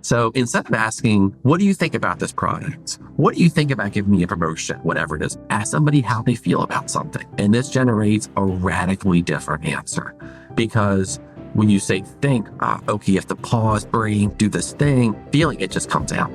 So instead of asking, what do you think about this product? What do you think about giving me a promotion? Whatever it is, ask somebody how they feel about something. And this generates a radically different answer. Because when you say think, okay, you have to pause, breathe, do this thing, feeling it just comes out.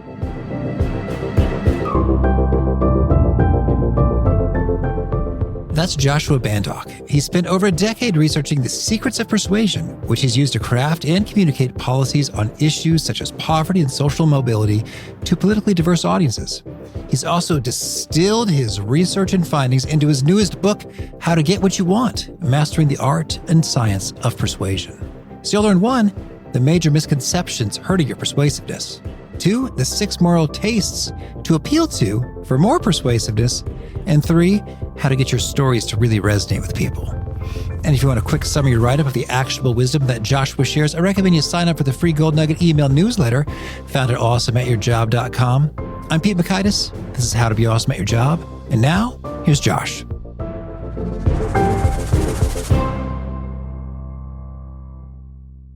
That's Joshua Bandoch. He spent over a decade researching the secrets of persuasion, which he's used to craft and communicate policies on issues such as poverty and social mobility to politically diverse audiences. He's also distilled his research and findings into his newest book, How to Get What You Want, Mastering the Art and Science of Persuasion. So you'll learn 1, the major misconceptions hurting your persuasiveness. 2, the 6 moral tastes to appeal to for more persuasiveness. And 3, how to get your stories to really resonate with people. And if you want a quick summary write-up of the actionable wisdom that Joshua shares, I recommend you sign up for the free Gold Nugget email newsletter found at awesomeatyourjob.com. I'm Pete Makaitis. This is How to Be Awesome at Your Job. And now, here's Josh.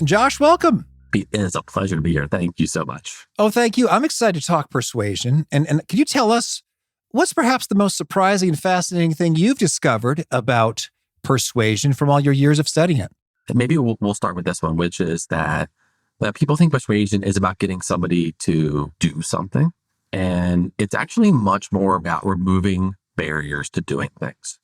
Josh, welcome. It is a pleasure to be here. Thank you so much. Oh, thank you. I'm excited to talk persuasion. And can you tell us what's perhaps the most surprising and fascinating thing you've discovered about persuasion from all your years of studying it? Maybe we'll start with this one, which is that people think persuasion is about getting somebody to do something. And it's actually much more about removing barriers to doing things.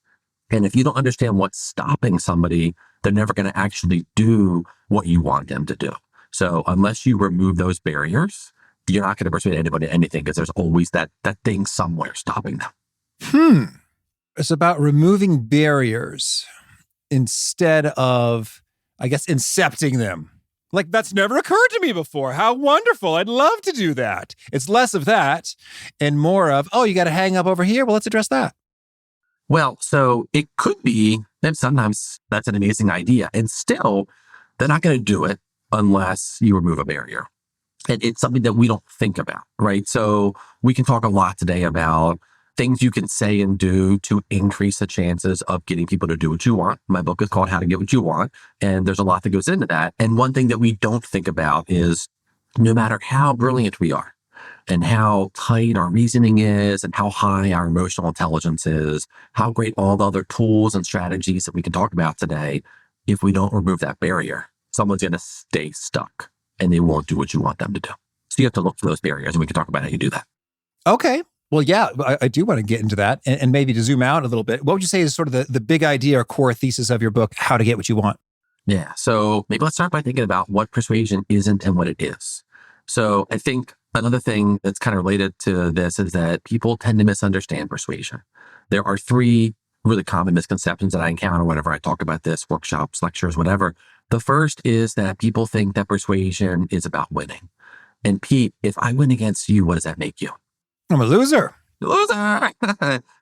And if you don't understand what's stopping somebody, they're never going to actually do what you want them to do. So unless you remove those barriers, you're not going to persuade anybody to anything because there's always that thing somewhere stopping them. It's about removing barriers instead of, I guess, incepting them. Like, that's never occurred to me before. How wonderful. I'd love to do that. It's less of that and more of, oh, you got to hang up over here. Well, let's address that. Well, so it could be that sometimes that's an amazing idea. And still, they're not going to do it unless you remove a barrier. And it's something that we don't think about, right? So we can talk a lot today about things you can say and do to increase the chances of getting people to do what you want. My book is called How to Get What You Want. And there's a lot that goes into that. And one thing that we don't think about is no matter how brilliant we are and how tight our reasoning is and how high our emotional intelligence is, how great all the other tools and strategies that we can talk about today, if we don't remove that barrier, someone's going to stay stuck and they won't do what you want them to do. So you have to look for those barriers and we can talk about how you do that. Okay. Well, yeah, I do want to get into that and maybe to zoom out a little bit. What would you say is sort of the big idea or core thesis of your book, How to Get What You Want? Yeah. So maybe let's start by thinking about what persuasion isn't and what it is. So I think another thing that's kind of related to this is that people tend to misunderstand persuasion. There are 3 really common misconceptions that I encounter whenever I talk about this, workshops, lectures, whatever. The first is that people think that persuasion is about winning. And Pete, if I win against you, what does that make you? I'm a loser. Loser.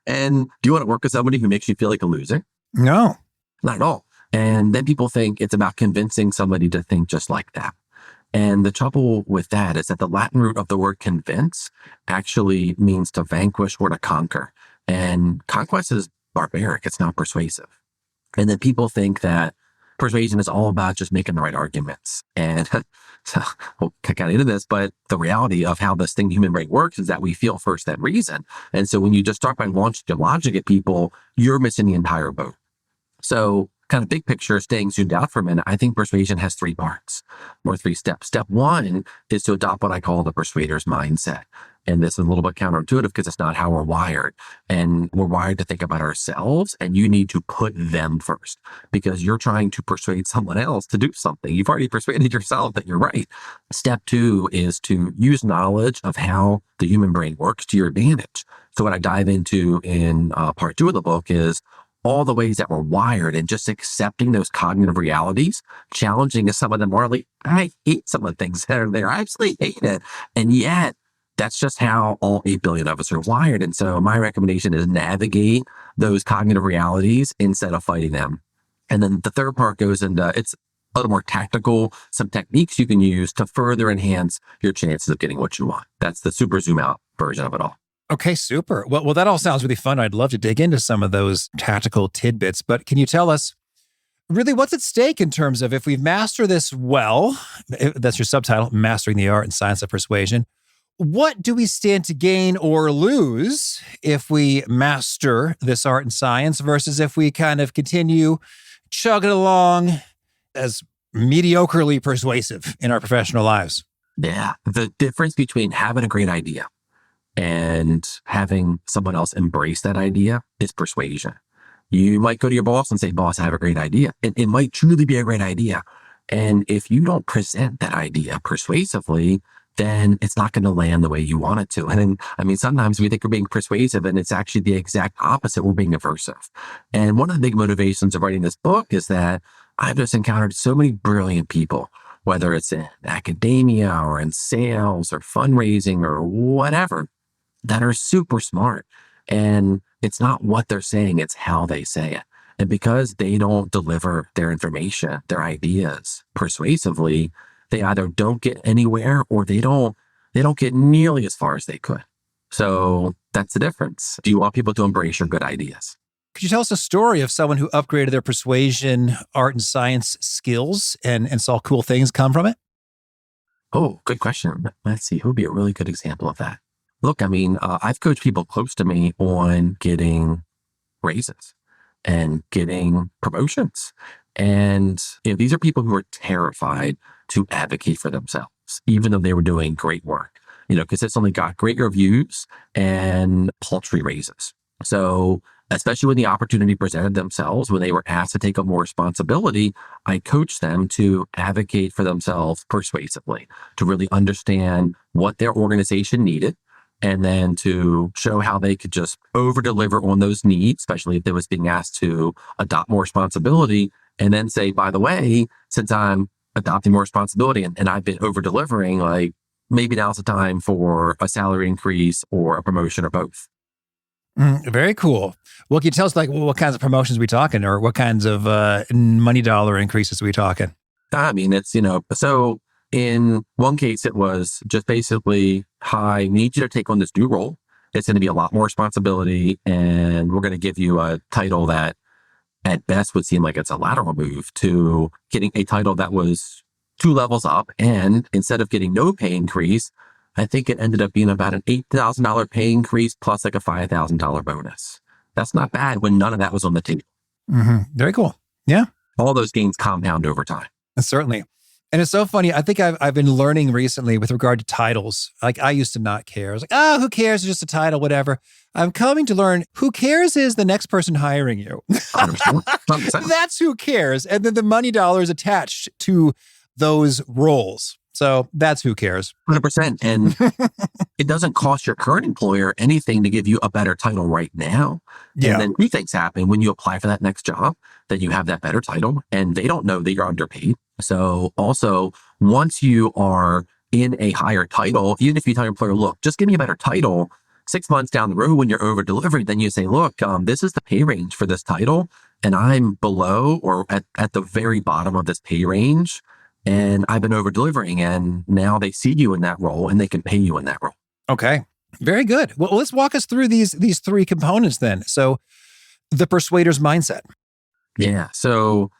And do you want to work with somebody who makes you feel like a loser? No. Not at all. And then people think it's about convincing somebody to think just like that. And the trouble with that is that the Latin root of the word convince actually means to vanquish or to conquer. And conquest is barbaric. It's not persuasive. And then people think that persuasion is all about just making the right arguments. And so we'll kind of into this, but the reality of how this thing, the human brain works, is that we feel first, then reason. And so when you just start by launching your logic at people, you're missing the entire boat. So kind of big picture, staying zoomed out for a minute, I think persuasion has 3 parts or 3 steps. Step 1 is to adopt what I call the persuader's mindset. And this is a little bit counterintuitive because it's not how we're wired. And we're wired to think about ourselves, and you need to put them first because you're trying to persuade someone else to do something. You've already persuaded yourself that you're right. Step 2 is to use knowledge of how the human brain works to your advantage. So what I dive into in part 2 of the book is all the ways that we're wired and just accepting those cognitive realities, challenging some of them are like, I hate some of the things that are there. I absolutely hate it. And yet, that's just how all 8 billion of us are wired. And so my recommendation is navigate those cognitive realities instead of fighting them. And then the third part goes into, it's a little more tactical, some techniques you can use to further enhance your chances of getting what you want. That's the super zoom out version of it all. Okay, super. Well, that all sounds really fun. I'd love to dig into some of those tactical tidbits, but can you tell us Really, what's at stake in terms of if we master this well, that's your subtitle, Mastering the Art and Science of Persuasion, what do we stand to gain or lose if we master this art and science versus if we kind of continue chugging along as mediocrely persuasive in our professional lives? Yeah. The difference between having a great idea and having someone else embrace that idea is persuasion. You might go to your boss and say, boss, I have a great idea. It might truly be a great idea. And if you don't present that idea persuasively, then it's not going to land the way you want it to. And then, I mean, sometimes we think we're being persuasive and it's actually the exact opposite. We're being aversive. And one of the big motivations of writing this book is that I've just encountered so many brilliant people, whether it's in academia or in sales or fundraising or whatever, that are super smart. And it's not what they're saying, it's how they say it. And because they don't deliver their information, their ideas persuasively, they either don't get anywhere or they don't get nearly as far as they could. So that's the difference. Do you want people to embrace your good ideas? Could you tell us a story of someone who upgraded their persuasion, art, and science skills and saw cool things come from it? Oh, good question. Let's see. Who would be a really good example of that? Look, I mean, I've coached people close to me on getting raises and getting promotions. And these are people who are terrified to advocate for themselves, even though they were doing great work, because it's only got great reviews and paltry raises. So especially when the opportunity presented themselves, when they were asked to take on more responsibility, I coached them to advocate for themselves persuasively, to really understand what their organization needed, and then to show how they could just over deliver on those needs, especially if they was being asked to adopt more responsibility, and then say, by the way, since I'm adopting more responsibility and I've been over delivering, like maybe now's the time for a salary increase or a promotion or both. Very cool. Well, can you tell us what kinds of promotions we talking or what kinds of money dollar increases we talking? I mean, it's, so in one case, it was just basically, hi, we need you to take on this new role. It's going to be a lot more responsibility, and we're going to give you a title that at best would seem like it's a lateral move to getting a title that was 2 levels up. And instead of getting no pay increase, I think it ended up being about an $8,000 pay increase plus like a $5,000 bonus. That's not bad when none of that was on the table. Mm-hmm. Very cool. Yeah. All those gains compound over time. Certainly. And it's so funny. I think I've been learning recently with regard to titles. Like I used to not care. I was like, oh, who cares? It's just a title, whatever. I'm coming to learn who cares is the next person hiring you. 100%. That's who cares. And then the money dollars attached to those roles. So that's who cares. 100%. And it doesn't cost your current employer anything to give you a better title right now. Yeah. And then 2 things happen when you apply for that next job, that you have that better title and they don't know that you're underpaid. So also, once you are in a higher title, even if you tell your employer, look, just give me a better title, 6 months down the road when you're over delivered, then you say, look, this is the pay range for this title and I'm below or at the very bottom of this pay range. And I've been over delivering, and now they see you in that role and they can pay you in that role. Okay. Very good. Well, let's walk us through these 3 components then. So the persuader's mindset. Yeah. So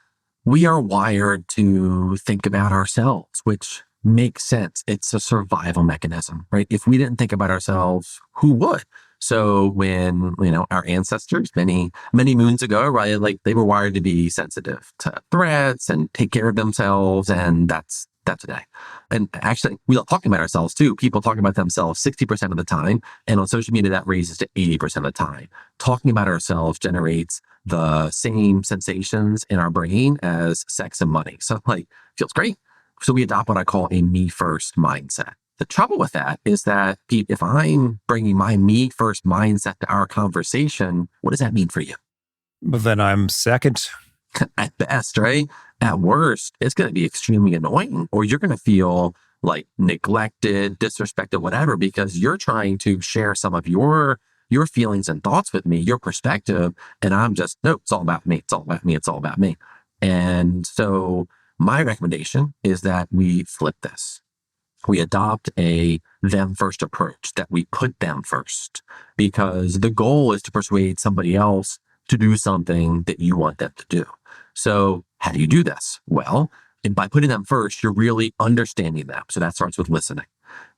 we are wired to think about ourselves, which makes sense. It's a survival mechanism, right? If we didn't think about ourselves, who would? So when, our ancestors many, many moons ago, right, like they were wired to be sensitive to threats and take care of themselves. And that's today. And actually, we love talking about ourselves too. People talk about themselves 60% of the time. And on social media, that raises to 80% of the time. Talking about ourselves generates the same sensations in our brain as sex and money. So feels great. So we adopt what I call a me first mindset. The trouble with that is that, Pete, if I'm bringing my me first mindset to our conversation, what does that mean for you? But then I'm second. At best, right? At worst, it's going to be extremely annoying, or you're going to feel like neglected, disrespected, whatever, because you're trying to share some of your feelings and thoughts with me, your perspective, and I'm just, nope, it's all about me. It's all about me. It's all about me. And so my recommendation is that we flip this. We adopt a them first approach, that we put them first, because the goal is to persuade somebody else to do something that you want them to do. So how do you do this? Well, and by putting them first, you're really understanding them. So that starts with listening.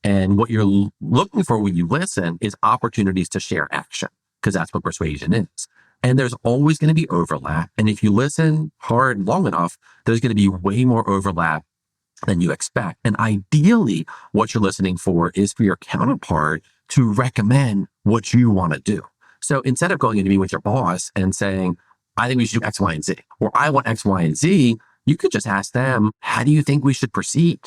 And what you're looking for when you listen is opportunities to share action, because that's what persuasion is. And there's always going to be overlap. And if you listen hard long enough, there's going to be way more overlap than you expect. And ideally, what you're listening for is for your counterpart to recommend what you want to do. So instead of going into meeting with your boss and saying, I think we should do X, Y, and Z, or I want X, Y, and Z, you could just ask them, how do you think we should proceed?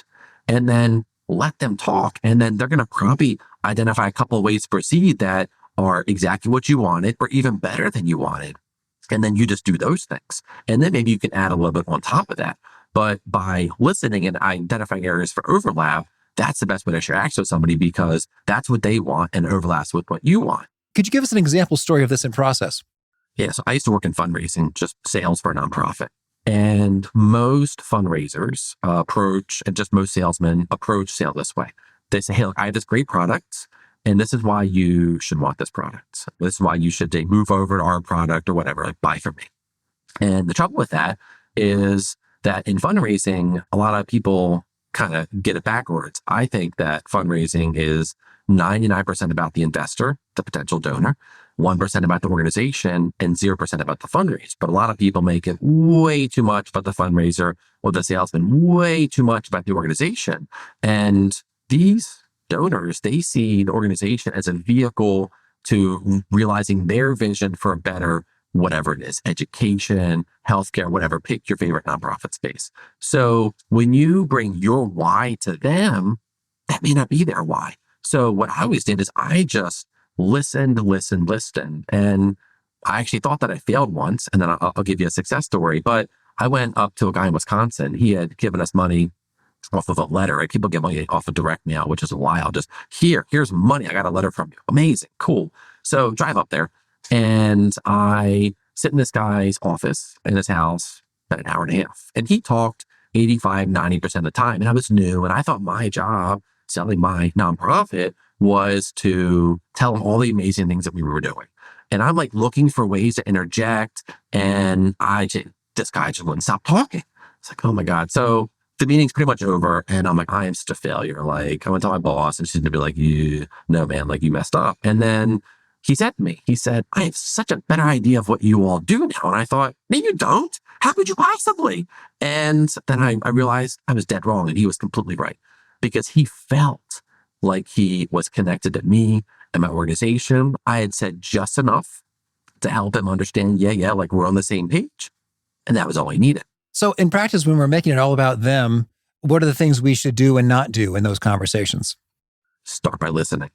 And then let them talk. And then they're going to probably identify a couple of ways to proceed that are exactly what you wanted or even better than you wanted. And then you just do those things. And then maybe you can add a little bit on top of that. But by listening and identifying areas for overlap, that's the best way to share access with somebody, because that's what they want and overlaps with what you want. Could you give us an example story of this in process? Yeah, so I used to work in fundraising, just sales for a nonprofit. And most fundraisers approach, and just most salesmen approach sales this way. They say, hey, look, I have this great product, and this is why you should want this product. This is why you should move over to our product or whatever, like buy from me. And the trouble with that is that in fundraising, a lot of people kind of get it backwards. I think that fundraising is 99% about the investor, the potential donor, 1% about the organization, and 0% about the fundraise. But a lot of people make it way too much about the fundraiser, or the salesman way too much about the organization. And these donors, they see the organization as a vehicle to realizing their vision for a better, whatever it is, education, healthcare, whatever, pick your favorite nonprofit space. So when you bring your why to them, that may not be their why. So what I always did is I just listened. And I actually thought that I failed once, and then I'll give you a success story. But I went up to a guy in Wisconsin. He had given us money off of a letter, right? People get money off of direct mail, which is wild. Just here's money. I got a letter from you. Amazing. Cool. So drive up there, and I sit in this guy's office in his house about an hour and a half. And he talked 85, 90% of the time. And I was new, and I thought my job selling my nonprofit was to tell him all the amazing things that we were doing. And I'm like looking for ways to interject, and this guy just wouldn't stop talking. It's like, oh my God. So the meeting's pretty much over, and I'm like, I am such a failure. Like, I went to my boss, and she's gonna be like, no, man, like you messed up. And then he said to me, I have such a better idea of what you all do now. And I thought, no, you don't. How could you possibly? And then I realized I was dead wrong, and he was completely right, because he felt like he was connected to me and my organization. I had said just enough to help him understand, like we're on the same page. And that was all he needed. So in practice, when we're making it all about them, what are the things we should do and not do in those conversations? Start by listening.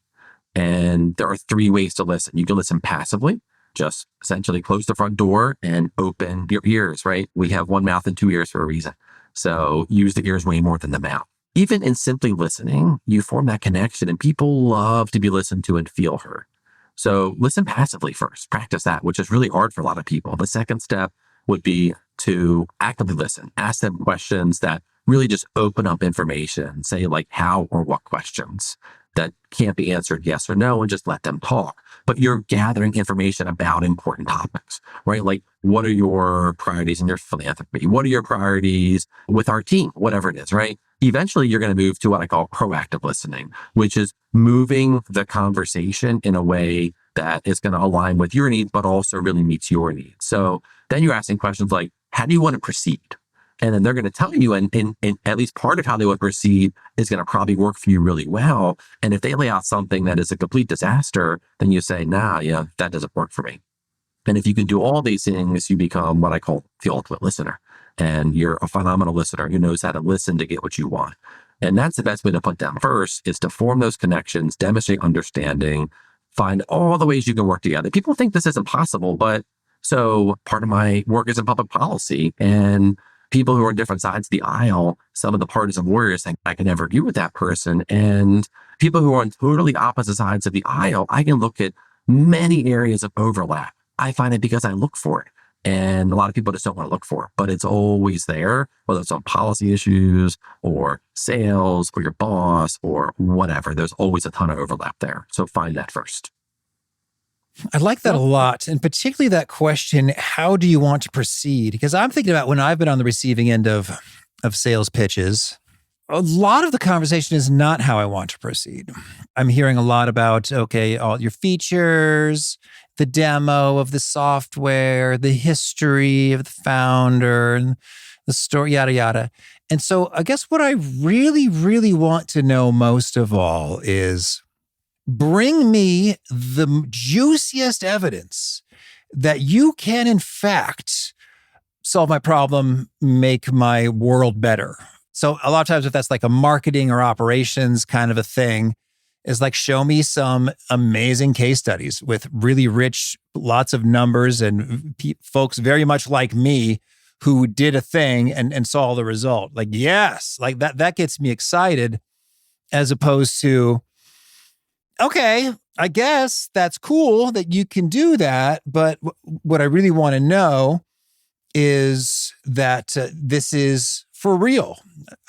And there are 3 ways to listen. You can listen passively, just essentially close the front door and open your ears, right? We have 1 mouth and 2 ears for a reason. So use the ears way more than the mouth. Even in simply listening, you form that connection, and people love to be listened to and feel heard. So listen passively first, practice that, which is really hard for a lot of people. The second step would be to actively listen, ask them questions that really just open up information, say like how or what questions that can't be answered yes or no, and just let them talk. But you're gathering information about important topics, right? Like, what are your priorities in your philanthropy? What are your priorities with our team? Whatever it is, right? Eventually, you're going to move to what I call proactive listening, which is moving the conversation in a way that is going to align with your needs, but also really meets your needs. So then you're asking questions like, how do you want to proceed? And then they're going to tell you, and at least part of how they would proceed is going to probably work for you really well. And if they lay out something that is a complete disaster, then you say, nah, that doesn't work for me. And if you can do all these things, you become what I call the ultimate listener. And you're a phenomenal listener who knows how to listen to get what you want. And that's the best way to put them first, is to form those connections, demonstrate understanding, find all the ways you can work together. People think this isn't possible, but so part of my work is in public policy, and people who are on different sides of the aisle, some of the partisan warriors think I can never agree with that person. And people who are on totally opposite sides of the aisle, I can look at many areas of overlap. I find it because I look for it. And a lot of people just don't want to look for it, but it's always there, whether it's on policy issues or sales or your boss or whatever. There's always a ton of overlap there. So find that first. I like that a lot. And particularly that question, how do you want to proceed? Because I'm thinking about when I've been on the receiving end of sales pitches, a lot of the conversation is not how I want to proceed. I'm hearing a lot about, okay, all your features, the demo of the software, the history of the founder, and the story, yada, yada. And so I guess what I really, really want to know most of all is bring me the juiciest evidence that you can, in fact, solve my problem, make my world better. So a lot of times if that's like a marketing or operations kind of a thing, is like, show me some amazing case studies with really rich, lots of numbers and folks very much like me who did a thing and saw the result. Like, yes, like that gets me excited, as opposed to, okay, I guess that's cool that you can do that. But what I really want to know is that this is for real.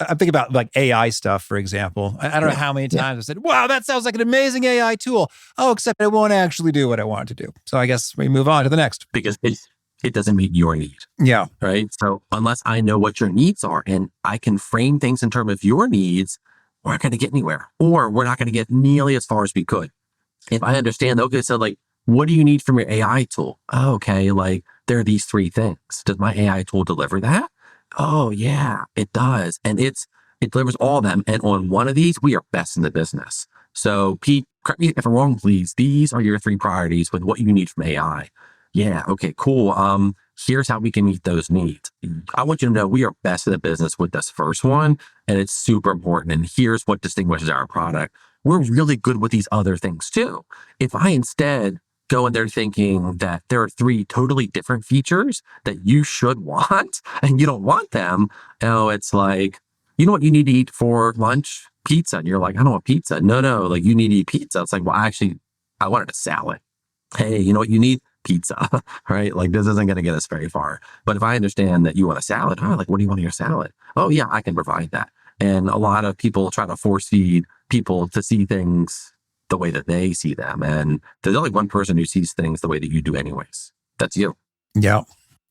I think about like AI stuff, for example. I don't know how many times I said, wow, that sounds like an amazing AI tool. Oh, except it won't actually do what I want it to do. So I guess we move on to the next. Because it doesn't meet your need. Yeah. Right. So unless I know what your needs are and I can frame things in terms of your needs, we're not going to get anywhere, or we're not going to get nearly as far as we could. If I understand, okay, so like, what do you need from your AI tool? Oh, okay, like there are these 3 things. Does my AI tool deliver that? Oh yeah, it does. And it delivers all of them. And on one of these, we are best in the business. So Pete, correct me if I'm wrong, please. These are your 3 priorities with what you need from AI. Yeah, okay, cool. Here's how we can meet those needs. I want you to know we are best in the business with this first one, and it's super important. And here's what distinguishes our product. We're really good with these other things too. If I instead go in there thinking that there are 3 totally different features that you should want and you don't want them, it's like, you know what you need to eat for lunch? Pizza. And you're like, I don't want pizza. No, like you need to eat pizza. It's like, well, I wanted a salad. Hey, you know what you need? Pizza, right? Like this isn't going to get us very far. But if I understand that you want a salad, like, what do you want in your salad? Oh yeah, I can provide that. And a lot of people try to force feed people to see things the way that they see them. And there's only one person who sees things the way that you do anyways. That's you. Yeah.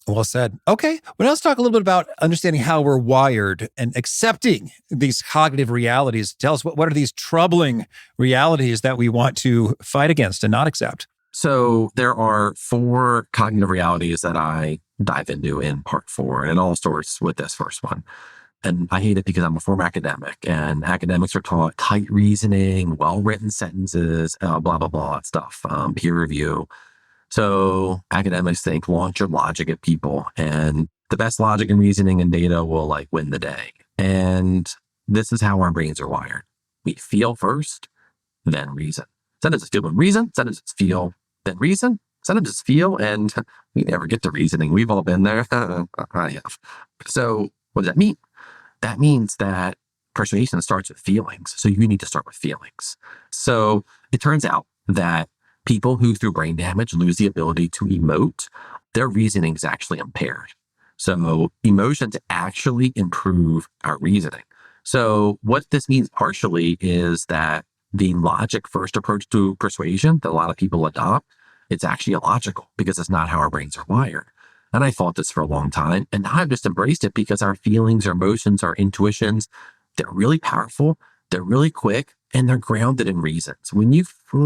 Well said. Okay. Well, let's talk a little bit about understanding how we're wired and accepting these cognitive realities. Tell us what are these troubling realities that we want to fight against and not accept? So there are 4 cognitive realities that I dive into in part 4, and it all starts with this first one. And I hate it because I'm a former academic, and academics are taught tight reasoning, well-written sentences, blah, blah, blah stuff, peer review. So academics think launch your logic at people, and the best logic and reasoning and data will like win the day. And this is how our brains are wired. We feel first, then reason. Sometimes it's feel and reason, sometimes it's feel, then reason, sometimes it's feel, and we never get to reasoning. We've all been there. I have. So what does that mean? That means that persuasion starts with feelings. So you need to start with feelings. So it turns out that people who through brain damage lose the ability to emote, their reasoning is actually impaired. So emotions actually improve our reasoning. So what this means partially is that the logic first approach to persuasion that a lot of people adopt, it's actually illogical because it's not how our brains are wired. And I fought this for a long time, and now I've just embraced it because our feelings, our emotions, our intuitions, they're really powerful, they're really quick, and they're grounded in reasons. When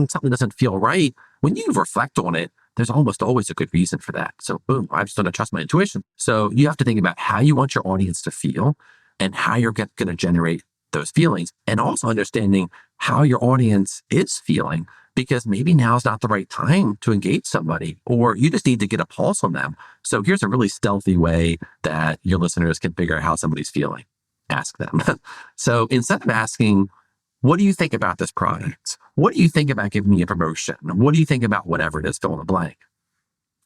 something doesn't feel right, when you reflect on it, there's almost always a good reason for that. So boom, I'm just going to trust my intuition. So you have to think about how you want your audience to feel and how you're going to generate those feelings, and also understanding how your audience is feeling, because maybe now's not the right time to engage somebody, or you just need to get a pulse on them. So here's a really stealthy way that your listeners can figure out how somebody's feeling. Ask them. So instead of asking, what do you think about this product? What do you think about giving me a promotion? What do you think about whatever it is, fill in the blank?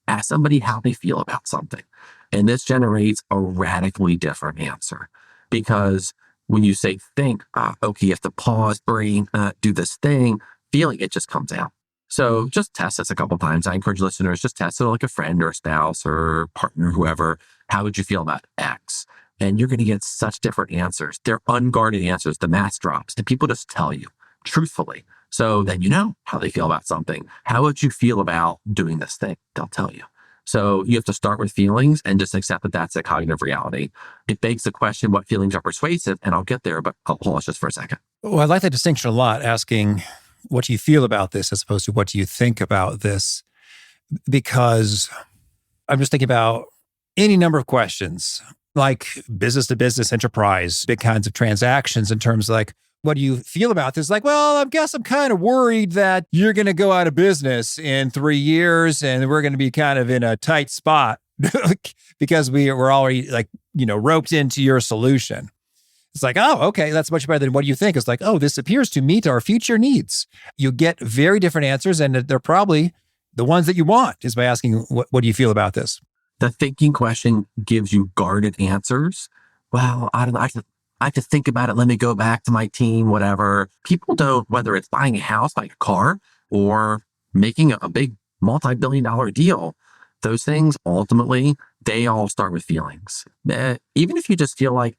Ask somebody how they feel about something. And this generates a radically different answer, because when you say think, okay, you have to pause, brain, do this thing, feeling, it just comes out. So just test this a couple of times. I encourage listeners, just test it like a friend or a spouse or partner, whoever. How would you feel about X? And you're going to get such different answers. They're unguarded answers. The mask drops, and people just tell you truthfully. So then you know how they feel about something. How would you feel about doing this thing? They'll tell you. So you have to start with feelings and just accept that that's a cognitive reality. It begs the question, what feelings are persuasive? And I'll get there, but I'll pause just for a second. Well, I like that distinction a lot, asking what do you feel about this as opposed to what do you think about this? Because I'm just thinking about any number of questions, like business to business enterprise, big kinds of transactions in terms of like, what do you feel about this? Like, well, I guess I'm kind of worried that you're going to go out of business in 3 years and we're going to be kind of in a tight spot because we're already like, roped into your solution. It's like, oh, okay, that's much better than what do you think? It's like, oh, this appears to meet our future needs. You get very different answers, and they're probably the ones that you want, is by asking, what do you feel about this? The thinking question gives you guarded answers. Well, I don't know. I have to think about it. Let me go back to my team, whatever. People don't, whether it's buying a house, buying a car, or making a big multi-billion-dollar deal, those things, ultimately, they all start with feelings. Even if you just feel like,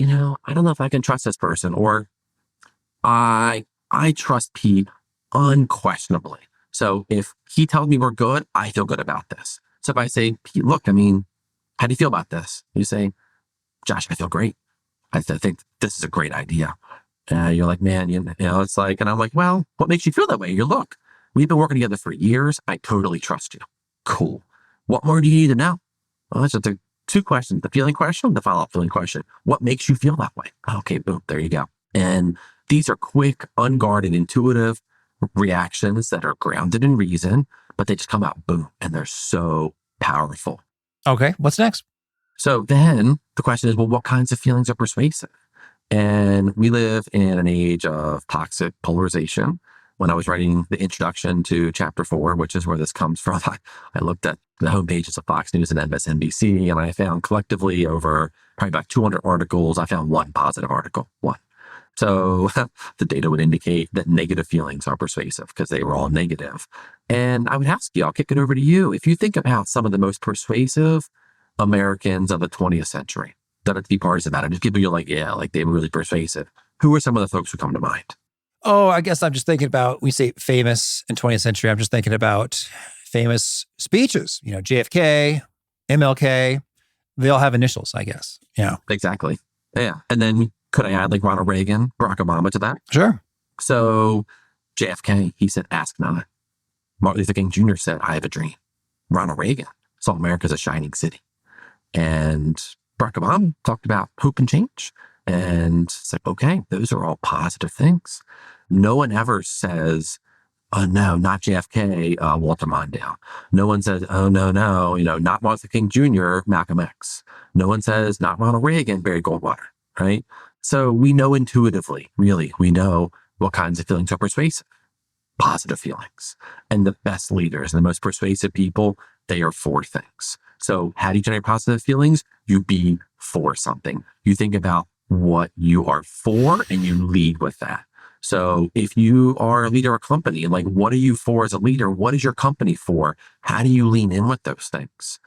I don't know if I can trust this person, or I trust Pete unquestionably. So if he tells me we're good, I feel good about this. So if I say, Pete, look, how do you feel about this? You say, Josh, I feel great. I think this is a great idea. You're like, man, it's like, and I'm like, well, what makes you feel that way? Look, we've been working together for years. I totally trust you. Cool. What more do you need to know? Well, that's just the 2 questions, the feeling question, the follow-up feeling question. What makes you feel that way? Okay, boom, there you go. And these are quick, unguarded, intuitive reactions that are grounded in reason, but they just come out, boom, and they're so powerful. Okay, what's next? So then the question is, well, what kinds of feelings are persuasive? And we live in an age of toxic polarization. When I was writing the introduction to chapter 4, which is where this comes from, I looked at the homepages of Fox News and MSNBC, and I found collectively over probably about 200 articles, I found one positive article, one. So the data would indicate that negative feelings are persuasive because they were all negative. And I would ask you, I'll kick it over to you. If you think about some of the most persuasive Americans of the 20th century, don't have to be partisan about it. Just people you're like, yeah, like they were really persuasive. Who are some of the folks who come to mind? Oh, I guess I'm just thinking about, we say famous in 20th century, I'm just thinking about famous speeches, JFK, MLK, they all have initials, I guess. Yeah. Exactly. Yeah. And then could I add like Ronald Reagan, Barack Obama to that? Sure. So JFK, he said, ask not. Martin Luther King Jr. said, I have a dream. Ronald Reagan saw America as a shining city. And Barack Obama talked about hope and change. And it's like, okay, those are all positive things. No one ever says, oh, no, not JFK, Walter Mondale. No one says, oh, no, not Martin Luther King Jr., Malcolm X. No one says, not Ronald Reagan, Barry Goldwater, right? So we know intuitively, really, we know what kinds of feelings are persuasive. Positive feelings. And the best leaders and the most persuasive people, they are for things. So how do you generate positive feelings? You be for something. You think about what you are for and you lead with that. So if you are a leader of a company, like what are you for as a leader? What is your company for? How do you lean in with those things?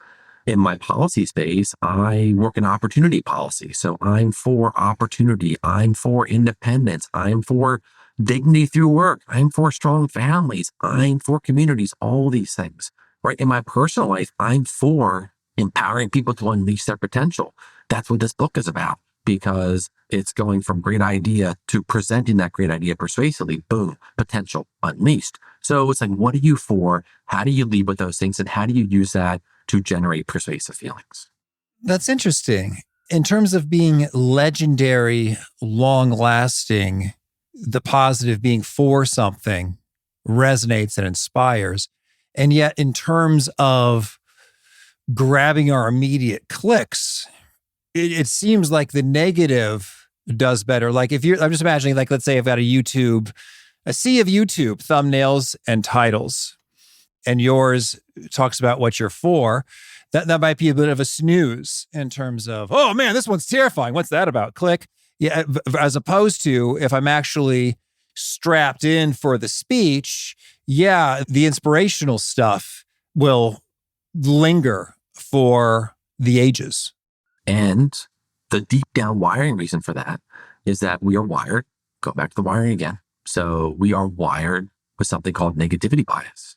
In my policy space, I work in opportunity policy. So I'm for opportunity. I'm for independence. I'm for dignity through work. I'm for strong families. I'm for communities, all these things, right? In my personal life, I'm for empowering people to unleash their potential. That's what this book is about, because it's going from great idea to presenting that great idea persuasively. Boom, potential unleashed. So it's like, what are you for? How do you lead with those things? And how do you use that to generate persuasive feelings? That's interesting. In terms of being legendary, long lasting, the positive being for something resonates and inspires. And yet in terms of grabbing our immediate clicks, it seems like the negative does better. Like I'm just imagining, like, let's say I've got a sea of YouTube thumbnails and titles, and yours talks about what you're for. That might be a bit of a snooze in terms of, oh man, this one's terrifying. What's that about? Click. Yeah. As opposed to if I'm actually strapped in for the speech, yeah, the inspirational stuff will linger for the ages. And the deep down wiring reason for that is that we are wired, go back to the wiring again, So we are wired with something called negativity bias.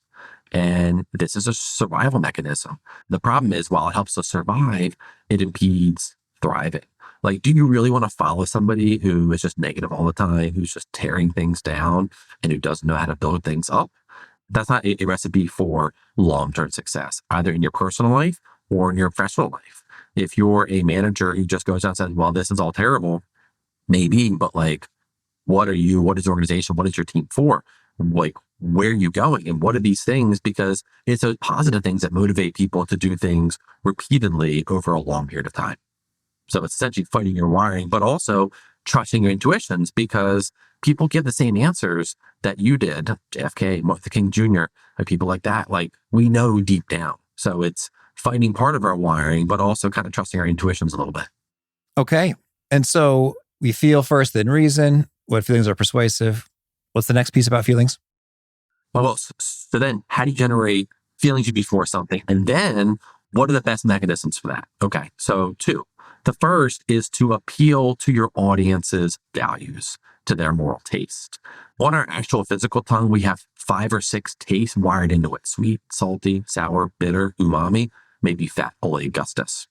And this is a survival mechanism. The problem is, while it helps us survive, it impedes thriving. Like, do you really want to follow somebody who is just negative all the time, who's just tearing things down and who doesn't know how to build things up? That's not a recipe for long-term success, either in your personal life or in your professional life. If you're a manager who just goes out and says, well, this is all terrible, maybe, but like, what are you, what is the organization, what is your team for? Like, where are you going? And what are these things? Because it's those positive things that motivate people to do things repeatedly over a long period of time. So it's essentially fighting your wiring, but also trusting your intuitions, because people give the same answers that you did, JFK, Martin Luther King Jr., like people like that. Like, we know deep down. So it's fighting part of our wiring, but also kind of trusting our intuitions a little bit. Okay. And so we feel first, then reason. What feelings are persuasive? What's the next piece about feelings? Well, so then how do you generate feelings before something? And then what are the best mechanisms for that? Okay. So two. The first is to appeal to your audience's values, to their moral taste. On our actual physical tongue, we have 5 or 6 tastes wired into it: sweet, salty, sour, bitter, umami, maybe fat, oily, gustus.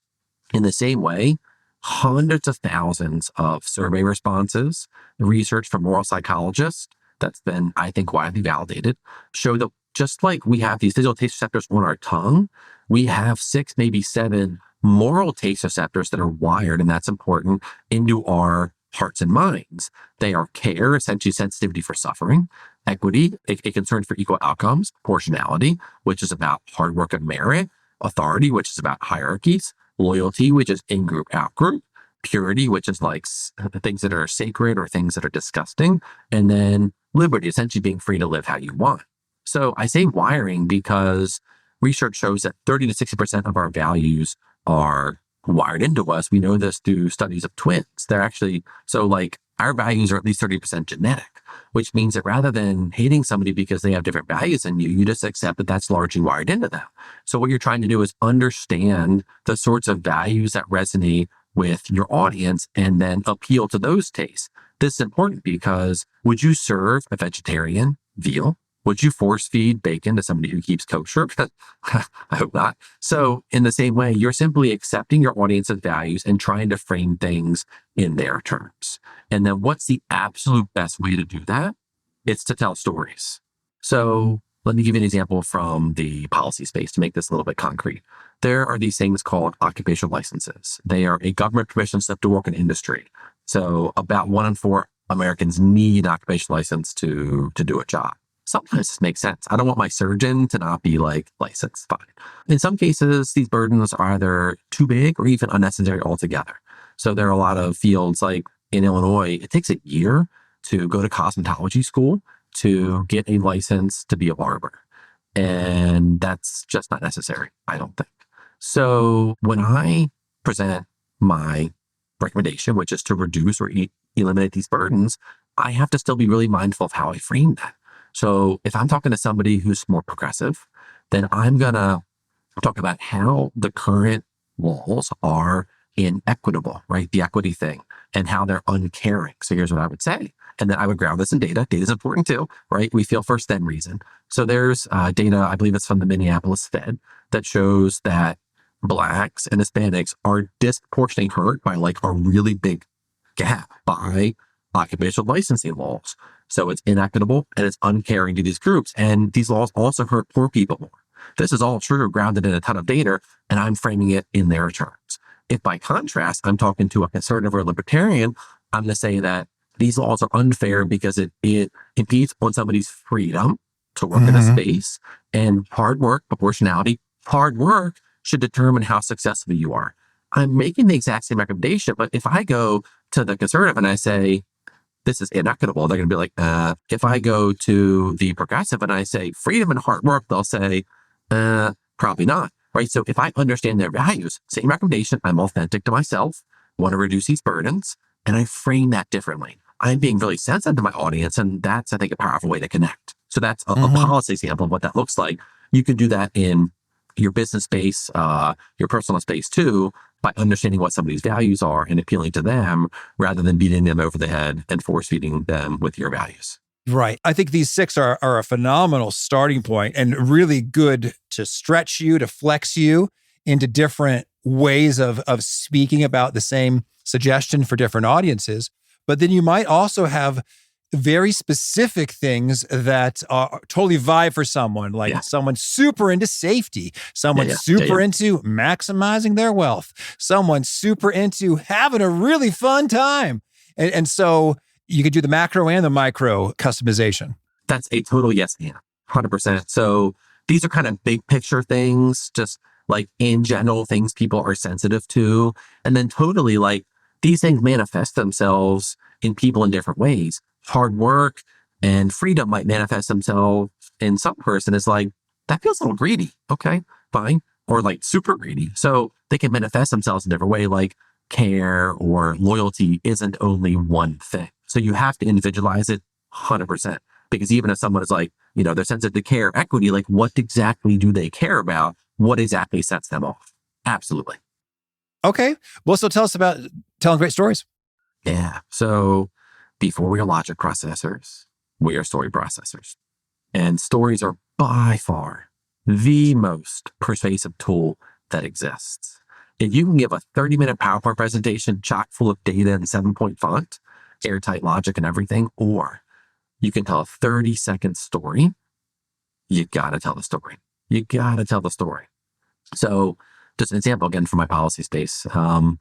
In the same way, hundreds of thousands of survey responses, research from moral psychologists that's been, I think, widely validated, show that just like we have these visual taste receptors on our tongue, we have 6, maybe 7 moral taste receptors that are wired, and that's important, into our hearts and minds. They are care, essentially sensitivity for suffering; equity, a concern for equal outcomes; proportionality, which is about hard work and merit; authority, which is about hierarchies; loyalty, which is in-group, out-group; purity, which is like things that are sacred or things that are disgusting; and then liberty, essentially being free to live how you want. So I say wiring because research shows that 30 to 60% of our values are wired into us. We know this through studies of twins. They're actually, so like our values are at least 30% genetic, which means that rather than hating somebody because they have different values than you just accept that that's largely wired into them. So what you're trying to do is understand the sorts of values that resonate with your audience and then appeal to those tastes. This is important because would you serve a vegetarian veal? Would you force feed bacon to somebody who keeps kosher? I hope not. So in the same way, you're simply accepting your audience's values and trying to frame things in their terms. And then what's the absolute best way to do that? It's to tell stories. So let me give you an example from the policy space to make this a little bit concrete. There are these things called occupational licenses. They are a government permission slip to work in industry. So about 1 in 4 Americans need an occupational license to do a job. Sometimes this makes sense. I don't want my surgeon to not be like licensed. Fine. In some cases, these burdens are either too big or even unnecessary altogether. So there are a lot of fields like in Illinois, it takes a year to go to cosmetology school to get a license to be a barber. And that's just not necessary, I don't think. So when I present my recommendation, which is to reduce or eliminate these burdens, I have to still be really mindful of how I frame that. So if I'm talking to somebody who's more progressive, then I'm going to talk about how the current laws are inequitable, right? The equity thing, and how they're uncaring. So here's what I would say. And then I would ground this in data. Data is important too, right? We feel first, then reason. So there's data, I believe it's from the Minneapolis Fed, that shows that Blacks and Hispanics are disproportionately hurt by like a really big gap by occupational licensing laws. So it's inequitable and it's uncaring to these groups. And these laws also hurt poor people more. This is all true, grounded in a ton of data, and I'm framing it in their terms. If by contrast, I'm talking to a conservative or a libertarian, I'm going to say that these laws are unfair because it impedes on somebody's freedom to work in a space, and hard work, proportionality, hard work should determine how successful you are. I'm making the exact same recommendation, but if I go to the conservative and I say, this is inequitable, they're going to be like, if I go to the progressive and I say freedom and hard work, they'll say, probably not, right? So if I understand their values, same recommendation, I'm authentic to myself, want to reduce these burdens, and I frame that differently. I'm being really sensitive to my audience, and that's, I think, a powerful way to connect. So that's a policy example of what that looks like. You can do that in your business space, your personal space too, by understanding what somebody's values are and appealing to them rather than beating them over the head and force feeding them with your values. Right. I think these 6 are a phenomenal starting point and really good to stretch you, to flex you into different ways of speaking about the same suggestion for different audiences. But then you might also have very specific things that are totally vibe for someone, like Yeah. someone super into safety, someone Yeah. super into maximizing their wealth, someone super into having a really fun time. And so you could do the macro and the micro customization. That's a total yes and 100%. So these are kind of big picture things, just like in general things people are sensitive to. And then totally like these things manifest themselves in people in different ways. Hard work and freedom might manifest themselves in some person is like, that feels a little greedy. Okay, fine. Or like super greedy. So they can manifest themselves in a different way, like care or loyalty isn't only one thing. So you have to individualize it 100%. Because even if someone is like, they're sensitive to care, equity, like what exactly do they care about? What exactly sets them off? Absolutely. Okay. Well, so tell us about telling great stories. Yeah. So before we are logic processors, we are story processors. And stories are by far the most persuasive tool that exists. If you can give a 30-minute PowerPoint presentation chock full of data and 7-point font, airtight logic and everything, or you can tell a 30-second story, you got to tell the story. You got to tell the story. So just an example again from my policy space. There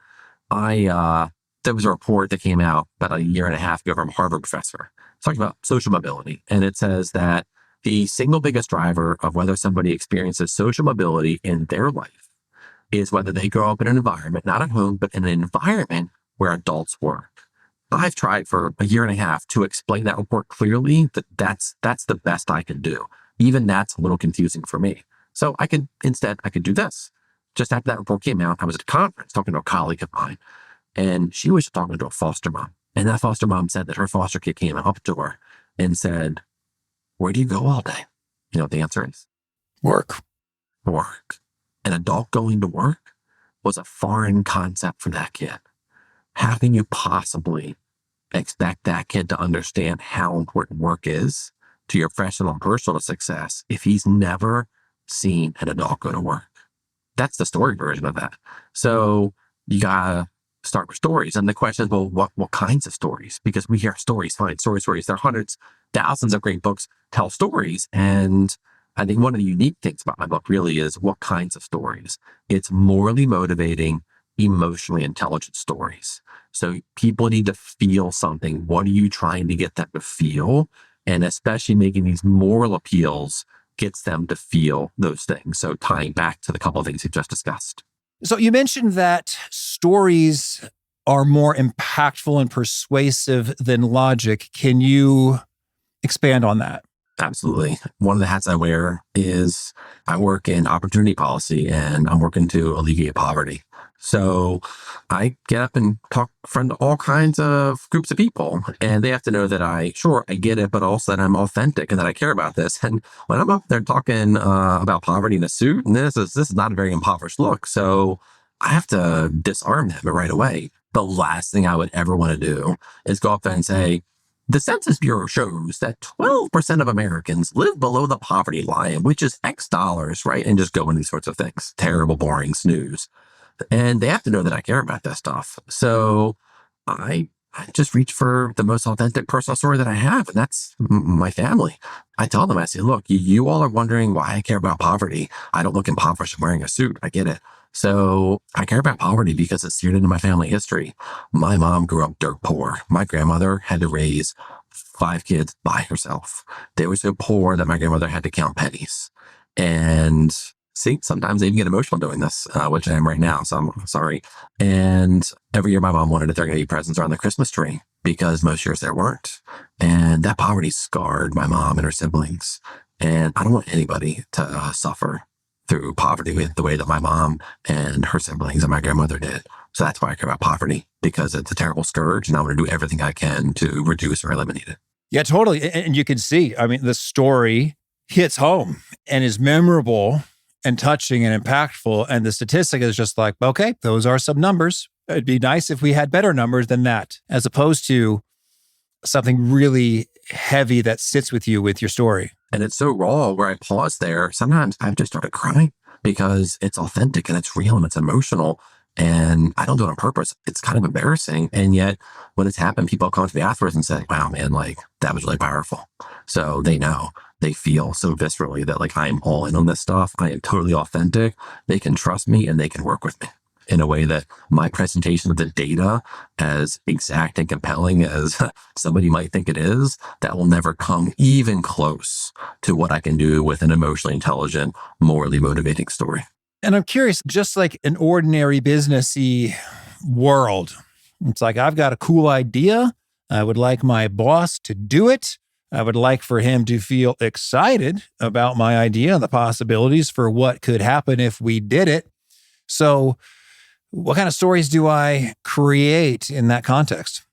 was a report that came out about a year and a half ago from a Harvard professor talking about social mobility. And it says that the single biggest driver of whether somebody experiences social mobility in their life is whether they grow up in an environment, not at home, but in an environment where adults work. I've tried for a year and a half to explain that report clearly, that's the best I can do. Even that's a little confusing for me. So I could do this. Just after that report came out, I was at a conference talking to a colleague of mine, and she was talking to a foster mom. And that foster mom said that her foster kid came up to her and said, "Where do you go all day?" The answer is Work. Work. An adult going to work was a foreign concept for that kid. How can you possibly expect that kid to understand how important work is to your professional and personal success if he's never seen an adult go to work? That's the story version of that. So you gotta start with stories. And the question is, well, what kinds of stories? Because we hear stories, fine, stories. There are hundreds, thousands of great books tell stories. And I think one of the unique things about my book really is what kinds of stories. It's morally motivating, emotionally intelligent stories. So people need to feel something. What are you trying to get them to feel? And especially making these moral appeals gets them to feel those things. So tying back to the couple of things we've just discussed. So you mentioned that stories are more impactful and persuasive than logic. Can you expand on that? Absolutely. One of the hats I wear is I work in opportunity policy and I'm working to alleviate poverty. So I get up and talk in front of all kinds of groups of people, and they have to know that I get it, but also that I'm authentic and that I care about this. And when I'm up there talking about poverty in a suit, and this is not a very impoverished look. So I have to disarm them right away. The last thing I would ever want to do is go up there and say, the Census Bureau shows that 12% of Americans live below the poverty line, which is X dollars, right? And just go into these sorts of things. Terrible, boring snooze. And they have to know that I care about that stuff. So I just reach for the most authentic personal story that I have, and that's my family. I tell them, I say, look, you all are wondering why I care about poverty. I don't look impoverished. I'm wearing a suit. I get it. So I care about poverty because it's seared into my family history. My mom grew up dirt poor. My grandmother had to raise 5 kids by herself. They were so poor that my grandmother had to count pennies. And see, sometimes I even get emotional doing this, which I am right now, so I'm sorry. And every year my mom wanted that there going to be presents around the Christmas tree because most years there weren't. And that poverty scarred my mom and her siblings. And I don't want anybody to suffer through poverty with the way that my mom and her siblings and my grandmother did. So that's why I care about poverty, because it's a terrible scourge and I want to do everything I can to reduce or eliminate it. Yeah, totally. And you can see, I mean, the story hits home and is memorable and touching and impactful. And the statistic is just like, okay, those are some numbers. It'd be nice if we had better numbers than that, as opposed to something really heavy that sits with you with your story. And it's so raw where I pause there. Sometimes I've just started crying because it's authentic and it's real and it's emotional. And I don't do it on purpose. It's kind of embarrassing. And yet when it's happened, people come to me afterwards and say, wow, man, like that was really powerful. So they know, they feel so viscerally that like I'm all in on this stuff. I am totally authentic. They can trust me and they can work with me in a way that my presentation of the data, as exact and compelling as somebody might think it is, that will never come even close to what I can do with an emotionally intelligent, morally motivating story. And I'm curious, just like an ordinary businessy world, it's like, I've got a cool idea. I would like my boss to do it. I would like for him to feel excited about my idea and the possibilities for what could happen if we did it. So what kind of stories do I create in that context?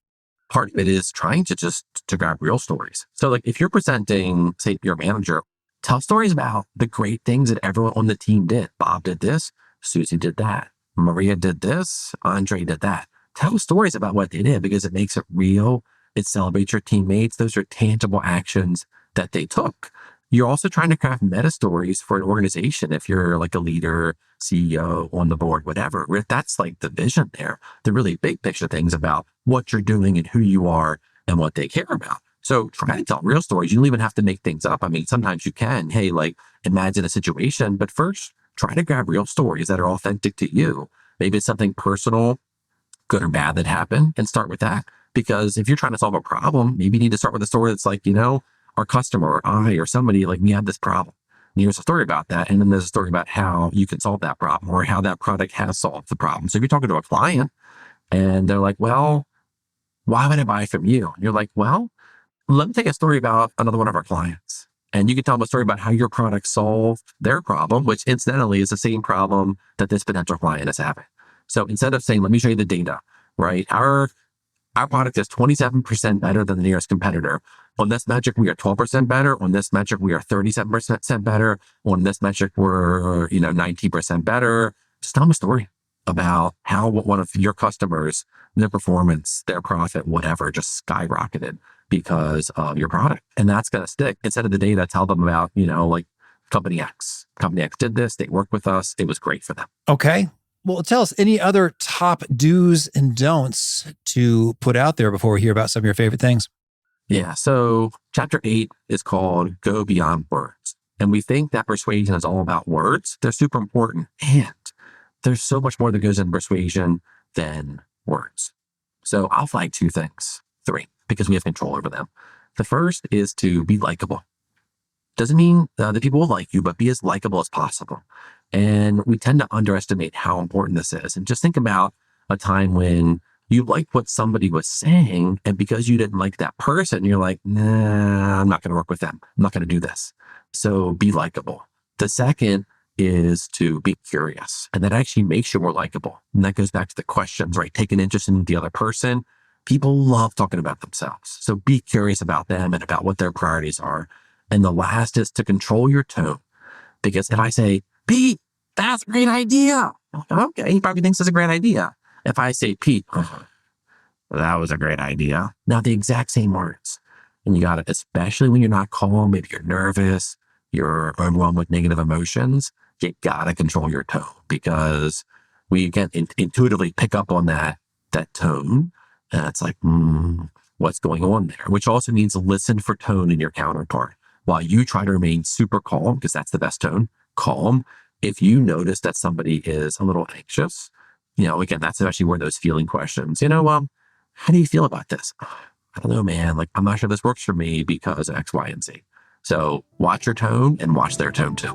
Part of it is trying to grab real stories. So like if you're presenting, say, your manager, tell stories about the great things that everyone on the team did. Bob did this, Susie did that, Maria did this, Andre did that. Tell stories about what they did because it makes it real. It celebrates your teammates. Those are tangible actions that they took. You're also trying to craft meta stories for an organization. If you're like a leader, CEO on the board, whatever, that's like the vision there, the really big picture things about what you're doing and who you are and what they care about. So try to tell real stories. You don't even have to make things up. I mean, sometimes you can, hey, like imagine a situation, but first try to grab real stories that are authentic to you. Maybe it's something personal, good or bad that happened, and start with that. Because if you're trying to solve a problem, maybe you need to start with a story that's like, our customer or I or somebody, like we had this problem. And here's a story about that. And then there's a story about how you can solve that problem or how that product has solved the problem. So if you're talking to a client and they're like, well, why would I buy from you? And you're like, well, let me take a story about another one of our clients. And you can tell them a story about how your product solved their problem, which incidentally is the same problem that this potential client is having. So instead of saying, let me show you the data, right? Our product is 27% better than the nearest competitor. On this metric, we are 12% better. On this metric, we are 37% better. On this metric, we're 19% better. Just tell them a story about how one of your customers, their performance, their profit, whatever, just skyrocketed because of your product. And that's going to stick. Instead of the data, tell them about, like company X. Company X did this. They worked with us. It was great for them. Okay. Well, tell us any other top do's and don'ts to put out there before we hear about some of your favorite things. Yeah. So chapter 8 is called Go Beyond Words. And we think that persuasion is all about words. They're super important. And there's so much more that goes into persuasion than words. So I'll flag 3, because we have control over them. The first is to be likable. Doesn't mean that people will like you, but be as likable as possible. And we tend to underestimate how important this is. And just think about a time when you liked what somebody was saying, and because you didn't like that person, you're like, nah, I'm not going to work with them. I'm not going to do this. So be likable. The second is to be curious. And that actually makes you more likable. And that goes back to the questions, right? Take an interest in the other person. People love talking about themselves. So be curious about them and about what their priorities are. And the last is to control your tone. Because if I say, Pete, that's a great idea. Okay, he probably thinks it's a great idea. If I say, Pete, that was a great idea. Now the exact same words. And you got it, especially when you're not calm, maybe you're nervous, you're overwhelmed with negative emotions, you got to control your tone because we can intuitively pick up on that tone. And it's like, what's going on there? Which also means listen for tone in your counterpart. While you try to remain super calm, because that's the best tone, calm. If you notice that somebody is a little anxious, again, that's actually where those feeling questions, how do you feel about this? I don't know, man. Like, I'm not sure this works for me because of X, Y, and Z. So watch your tone and watch their tone too.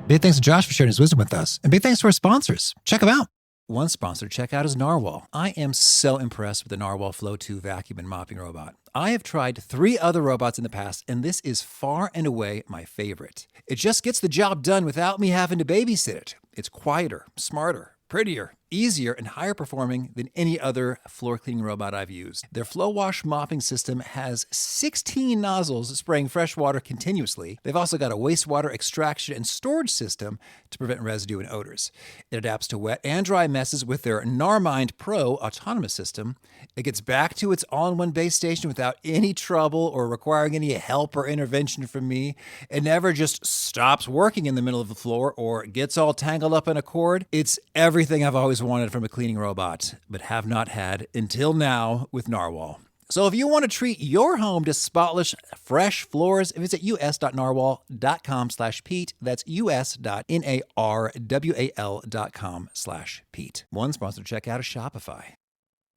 Big thanks to Josh for sharing his wisdom with us. And big thanks to our sponsors. Check them out. One sponsor to check out is Narwhal. I am so impressed with the Narwhal Flow 2 vacuum and mopping robot. I have tried 3 other robots in the past, and this is far and away my favorite. It just gets the job done without me having to babysit it. It's quieter, smarter, prettier, easier, and higher performing than any other floor cleaning robot I've used. Their Flow Wash mopping system has 16 nozzles spraying fresh water continuously. They've also got a wastewater extraction and storage system to prevent residue and odors. It adapts to wet and dry messes with their Narmind Pro autonomous system. It gets back to its all-in-one base station without any trouble or requiring any help or intervention from me. It never just stops working in the middle of the floor or gets all tangled up in a cord. It's everything I've always wanted from a cleaning robot, but have not had until now with Narwhal. So if you want to treat your home to spotless, fresh floors, visit us.narwhal.com/Pete. That's us.narwhal.com/Pete. One sponsored checkout is Shopify.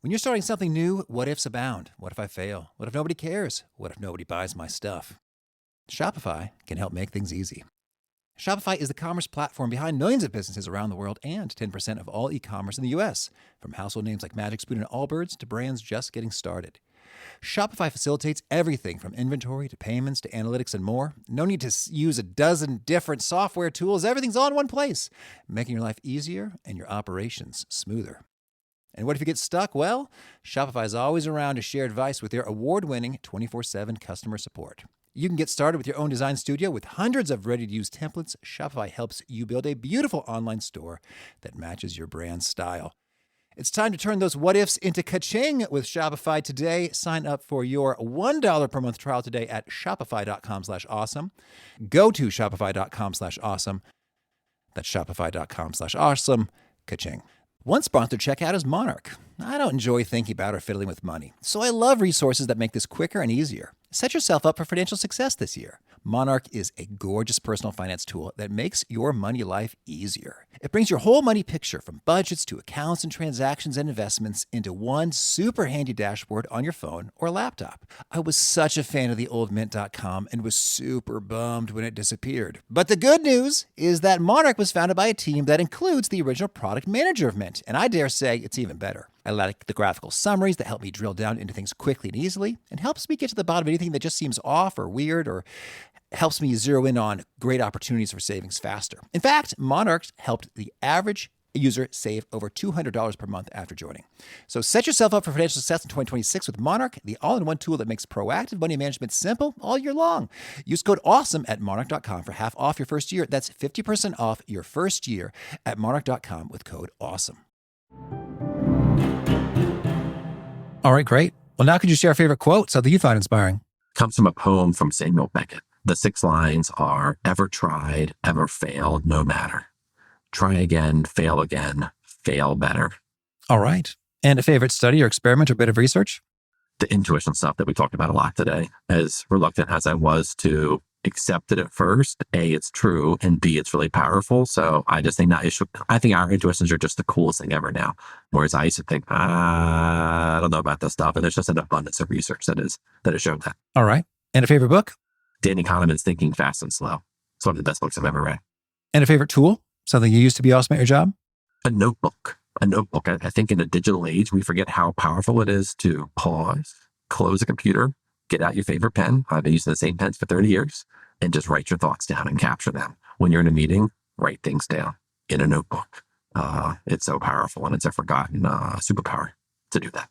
When you're starting something new, what ifs abound. What if I fail? What if nobody cares? What if nobody buys my stuff? Shopify can help make things easy. Shopify is the commerce platform behind millions of businesses around the world and 10% of all e-commerce in the U.S., from household names like Magic Spoon and Allbirds to brands just getting started. Shopify facilitates everything from inventory to payments to analytics and more. No need to use a dozen different software tools. Everything's all in one place, making your life easier and your operations smoother. And what if you get stuck? Well, Shopify is always around to share advice with their award-winning 24/7 customer support. You can get started with your own design studio with hundreds of ready-to-use templates. Shopify helps you build a beautiful online store that matches your brand style. It's time to turn those what-ifs into ka-ching with Shopify today. Sign up for your $1 per month trial today at shopify.com/awesome. Go to shopify.com/awesome. That's shopify.com/awesome. Ka-ching. One sponsored checkout is Monarch. I don't enjoy thinking about or fiddling with money, so I love resources that make this quicker and easier. Set yourself up for financial success this year. Monarch is a gorgeous personal finance tool that makes your money life easier. It brings your whole money picture from budgets to accounts and transactions and investments into one super handy dashboard on your phone or laptop. I was such a fan of the old Mint.com and was super bummed when it disappeared. But the good news is that Monarch was founded by a team that includes the original product manager of Mint, and I dare say it's even better. I like the graphical summaries that help me drill down into things quickly and easily, and helps me get to the bottom of anything that just seems off or weird, or helps me zero in on great opportunities for savings faster. In fact, Monarch helped the average user save over $200 per month after joining. So set yourself up for financial success in 2026 with Monarch, the all-in-one tool that makes proactive money management simple all year long. Use code AWESOME at monarch.com for half off your first year. That's 50% off your first year at monarch.com with code AWESOME. All right, great. Well, now could you share a favorite quote, something you find inspiring? Comes from a poem from Samuel Beckett. The 6 lines are, ever tried, ever failed, no matter. Try again, fail better. All right. And a favorite study or experiment or bit of research? The intuition stuff that we talked about a lot today. As reluctant as I was to accept it at first, A, it's true, and B, it's really powerful. So I just think I think our intuitions are just the coolest thing ever now. Whereas I used to think, I don't know about this stuff. And there's just an abundance of research that has shown that. All right. And a favorite book? Danny Kahneman's Thinking Fast and Slow. It's one of the best books I've ever read. And a favorite tool? Something you use to be awesome at your job? A notebook. I think in a digital age, we forget how powerful it is to pause, close a computer, get out your favorite pen. I've been using the same pens for 30 years and just write your thoughts down and capture them. When you're in a meeting, write things down in a notebook. It's so powerful, and it's a forgotten superpower to do that.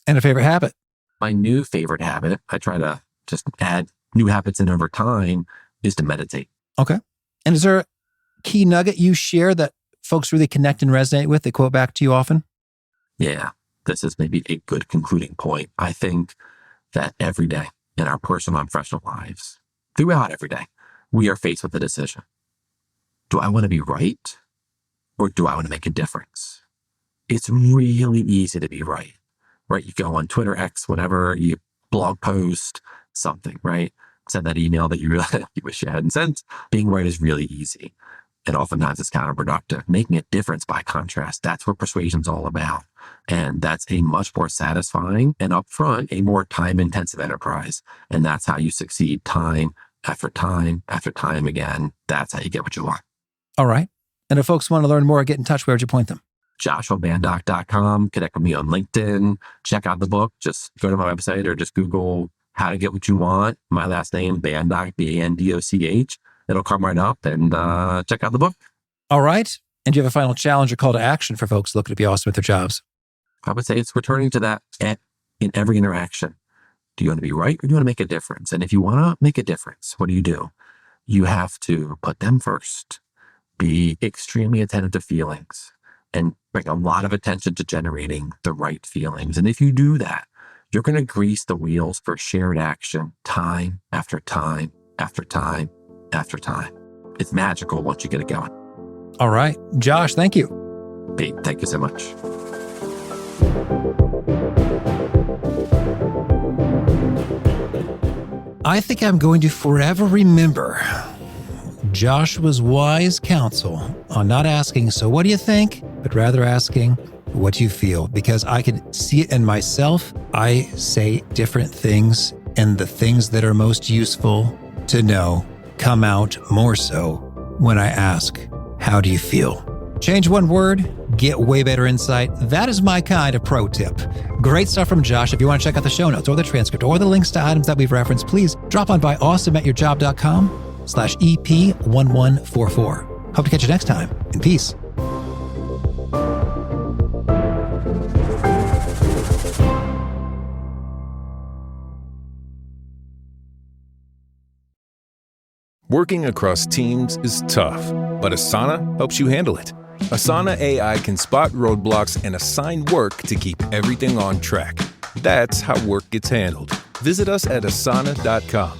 And a favorite habit? My new favorite habit, I try to just add new habits in over time, is to meditate. Okay. And is there a key nugget you share that folks really connect and resonate with? They quote back to you often? Yeah, this is maybe a good concluding point. I think that every day in our personal and professional lives, throughout every day, we are faced with a decision. Do I want to be right, or do I want to make a difference? It's really easy to be right? You go on Twitter, X, whatever, you blog post something, right? Send that email that you wish you hadn't sent. Being right is really easy. And oftentimes it's counterproductive. Making a difference, by contrast, that's what persuasion's all about. And that's a much more satisfying and upfront, a more time-intensive enterprise. And that's how you succeed time after time after time again. That's how you get what you want. All right. And if folks want to learn more or get in touch, where would you point them? JoshuaBandoch.com. Connect with me on LinkedIn. Check out the book. Just go to my website or just Google how to get what you want. My last name, Bandoch, Bandoch. It'll come right up, and check out the book. All right. And do you have a final challenge or call to action for folks looking to be awesome at their jobs? I would say it's returning to that in every interaction. Do you want to be right or do you want to make a difference? And if you want to make a difference, what do? You have to put them first, be extremely attentive to feelings, and bring a lot of attention to generating the right feelings. And if you do that, you're going to grease the wheels for shared action time after time after time after time. It's magical once you get it going. All right. Josh, thank you. Pete, thank you so much. I think I'm going to forever remember Joshua's wise counsel on not asking, so what do you think? But rather asking, what do you feel? Because I can see it in myself. I say different things, and the things that are most useful to know come out more so when I ask, how do you feel? Change one word, get way better insight. That is my kind of pro tip. Great stuff from Josh. If you want to check out the show notes or the transcript or the links to items that we've referenced, please drop on by awesomeatyourjob.com/EP1144. Hope to catch you next time. In peace. Working across teams is tough, but Asana helps you handle it. Asana AI can spot roadblocks and assign work to keep everything on track. That's how work gets handled. Visit us at asana.com.